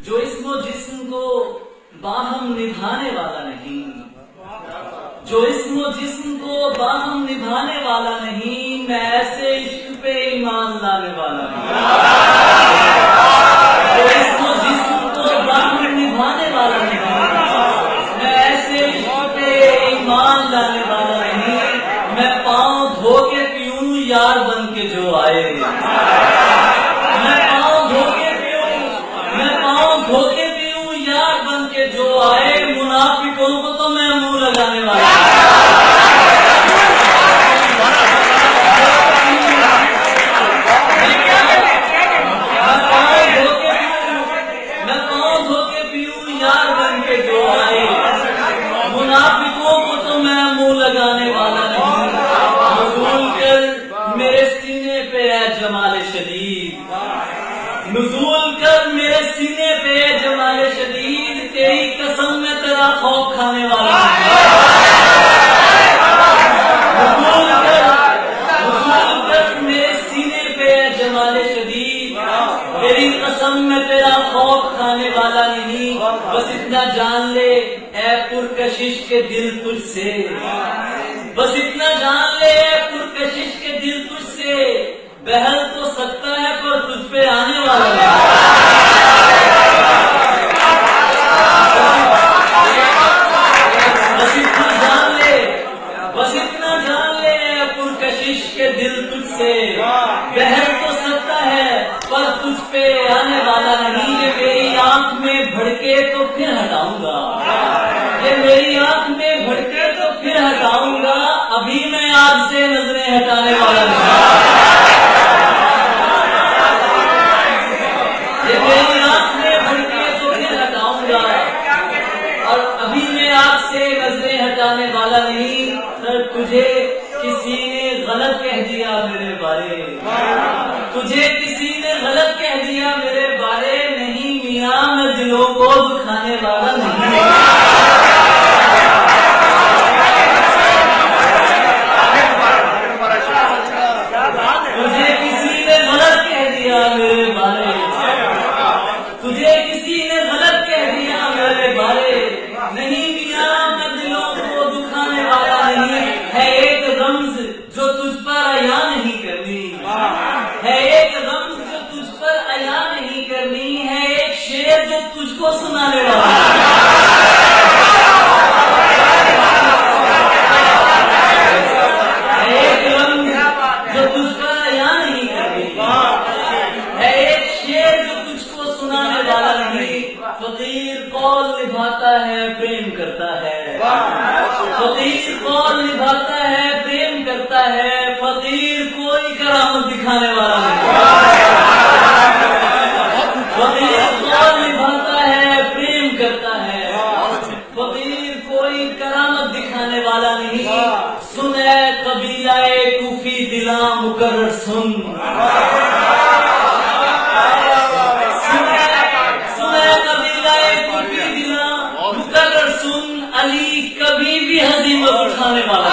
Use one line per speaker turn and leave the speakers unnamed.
جو اسم و جسم کو باہم نبھانے والا نہیں، جو اسم و جسم کو باہم نبھانے والا نہیں، میں ایسے عشق پہ ایمان لانے والا نہیں۔ جو اسم و جسم کو باہم نبھانے والا نہیں، میں ایسے عشق پہ ایمان لانے والا نہیں۔ میں پاؤں دھو کے پیوں یار بن کے جو آئے، میں پاؤں دھو کے پیوں یار بن کے جو آئے، منافقوں کو تو میں منہ لگانے والا منافقوں کو تو میں منہ لگانے والا نہیں۔ نزول کر میرے سینے پہ ہے جمال شدید، نزول کر میرے سینے پہ ہے جمال شدید، تیری قسم میں تیرا خوف کھانے والا نزول کر میرے سینے پہ ہے جمال شدید، تیری قسم میں تیرا خوف کھانے والا نہیں۔ بس اتنا جان لے اے پرکشش کے دل تجھ سے، بس اتنا جان لے اے پرکشش کے دل تجھ سے، بہل تو سکتا ہے پر تجھ پہ آنے والا نہیں۔ بس اتنا جان لے اے پرکشش کے دل تجھ سے، بہل تو سکتا ہے پر تجھ پہ آنے والا نہیں۔ یہ میری آنکھ میں بھڑکے تو پھر ہٹاؤں گا، یہ میری آنکھ میں بھڑکے تو پھر ہٹاؤں گا، ابھی میں آج سے نظریں ہٹانے والا نہیں۔ یہ میری آنکھ میں بھڑکے تو پھر ہٹاؤں گا، اور ابھی میں آج سے نظریں ہٹانے والا نہیں۔ سر تجھے کسی نے غلط کہہ دیا میرے بارے، تجھے کسی نے غلط کہہ دیا میرے بارے، نہیں میاں میں دلوں کو دکھانے والا نہیں۔ تجھے کسی نے غلط کہہ دیا میرے بارے، تجھے کسی نے غلط کہہ دیا میرے بارے، نہیں میاں میں دلوں کو دکھانے والا نہیں۔ ہے ایک رمز جو تجھ پر عیا نہیں کرنی، ہے ایک رمز جو تجھ پر عیا نہیں کرنی، ہے ایک شعر جو تجھ کو سنانے والا ہے، ایک رمز جو تجھ پر عیا نہیں کرنی، ہے ایک شعر جو تجھ کو سنانے والا نہیں۔ فقیر قول نبھاتا ہے پریم کرتا ہے، فقیر قول نبھاتا ہے پریم کرتا ہے، فقیر کوئی کرامت دکھانے والا نہیں۔ فقیر قول نبھاتا ہے پریم کرتا ہے، فقیر کوئی کرامت دکھانے والا نہیں۔ سن اے قبیلہ کوفی دلاں مقرر سن، علی کبھی بھی ہزیمت اٹھانے والا